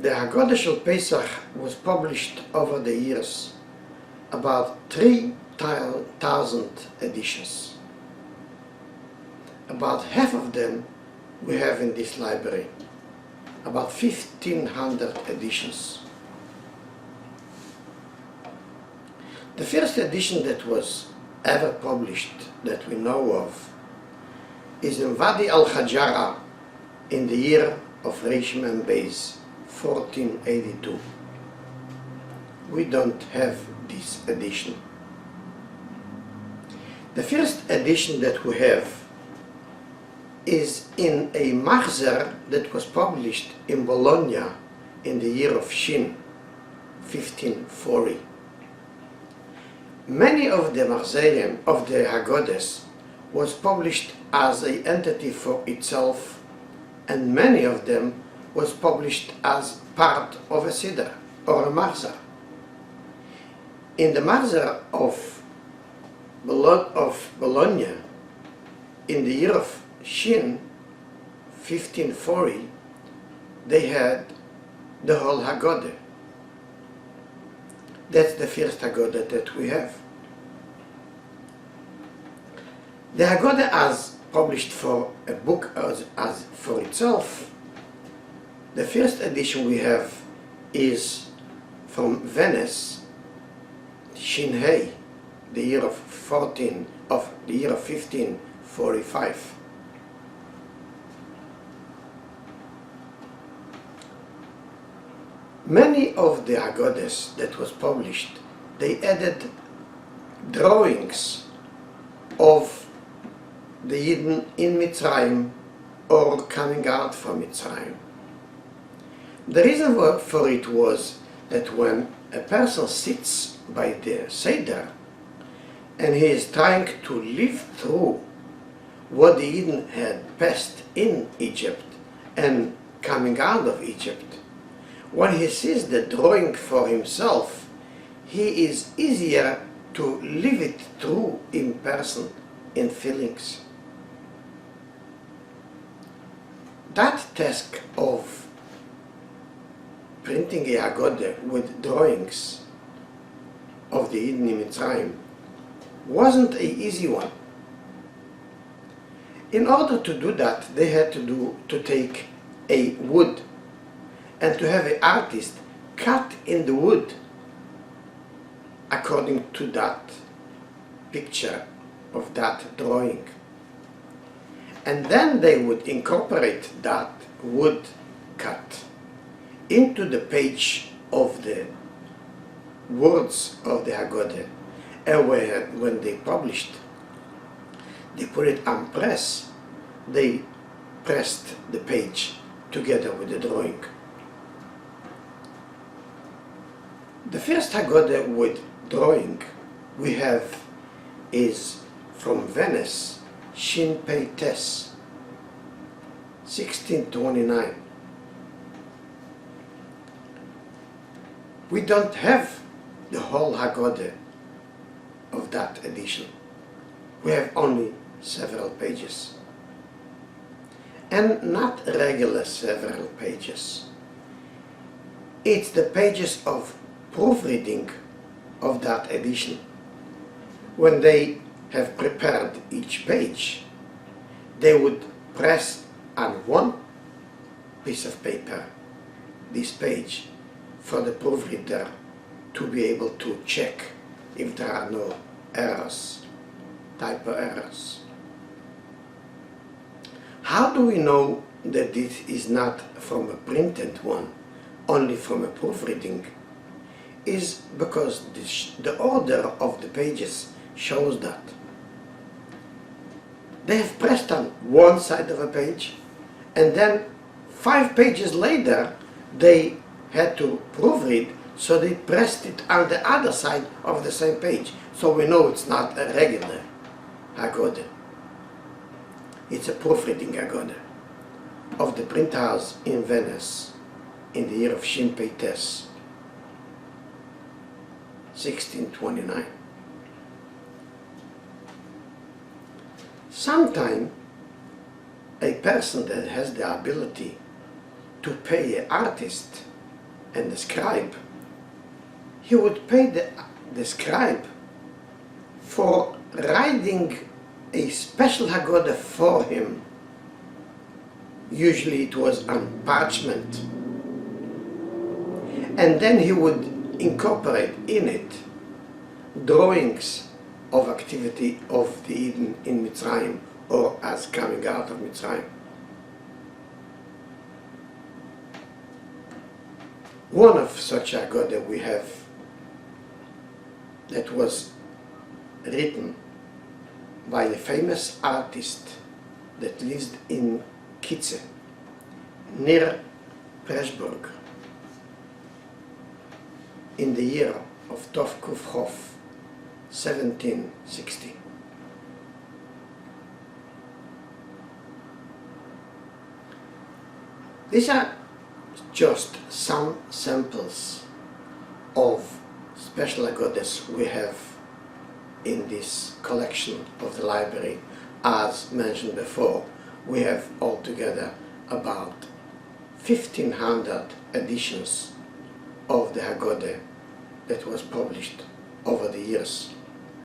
The Haggadah Shel Pesach was published over the years, about 3,000 editions. About half of them we have in this library, about 1,500 editions. The first edition that was ever published that we know of is in Wadi al-Hajara in the year of Reish Mem Beis, 1482. We don't have this edition. The first edition that we have is in a Machzer that was published in Bologna in the year of Shin, 1540. Many of the Machzerim of the Haggadahs was published as an entity for itself, and many of them was published as part of a Siddur or a Machzer. In the Machzer of Bologna, in the year of Shin, 1540, they had the whole Haggadah. That's the first Haggadah that we have. The Haggadah as published for a book as for itself, the first edition we have is from Venice, Shin Hei, the year of 1545. Many of the Haggadahs that was published, they added drawings of the Yidden in Mitzrayim or coming out from Mitzrayim. The reason for it was that when a person sits by the Seder and he is trying to live through what the Yidden had passed in Egypt and coming out of Egypt, when he sees the drawing for himself, he is easier to live it through in person, in feelings. That task of printing a Haggadah with drawings of the Yidden in Mitzrayim wasn't an easy one. In order to do that, they had to take a wood and to have an artist cut in the wood according to that picture of that drawing. And then they would incorporate that wood cut into the page of the words of the Haggadah. And when they published, they put it on press, they pressed the page together with the drawing. The first Haggadah with drawing we have is from Venice, Shin Pei Tes, 1629. We don't have the whole Haggadah of that edition. We have only several pages. And not regular several pages. It's the pages of proofreading of that edition. When they have prepared each page, they would press on one piece of paper this page for the proofreader to be able to check if there are no errors, typo errors. How do we know that this is not from a printed one, only from a proofreading? Is because the order of the pages shows that. They have pressed on one side of a page, and then 5 pages later they had to proofread, so they pressed it on the other side of the same page. So we know it's not a regular Haggadah. It's a proofreading Haggadah of the print house in Venice in the year of Shin Pei Tes, 1629. Sometime a person that has the ability to pay an artist and the scribe, he would pay the scribe for writing a special Haggadah for him. Usually it was on parchment. And then he would incorporate in it drawings of activity of the Eden in Mitzrayim, or as coming out of Mitzrayim. One of such Haggadah we have that was written by a famous artist that lived in Kitze, near Pressburg, in the year of Tov Kuf Chof, 1760. These are just some samples of special Haggadahs we have in this collection of the library. As mentioned before, we have altogether about 1,500 editions of the Haggadah that was published over the years.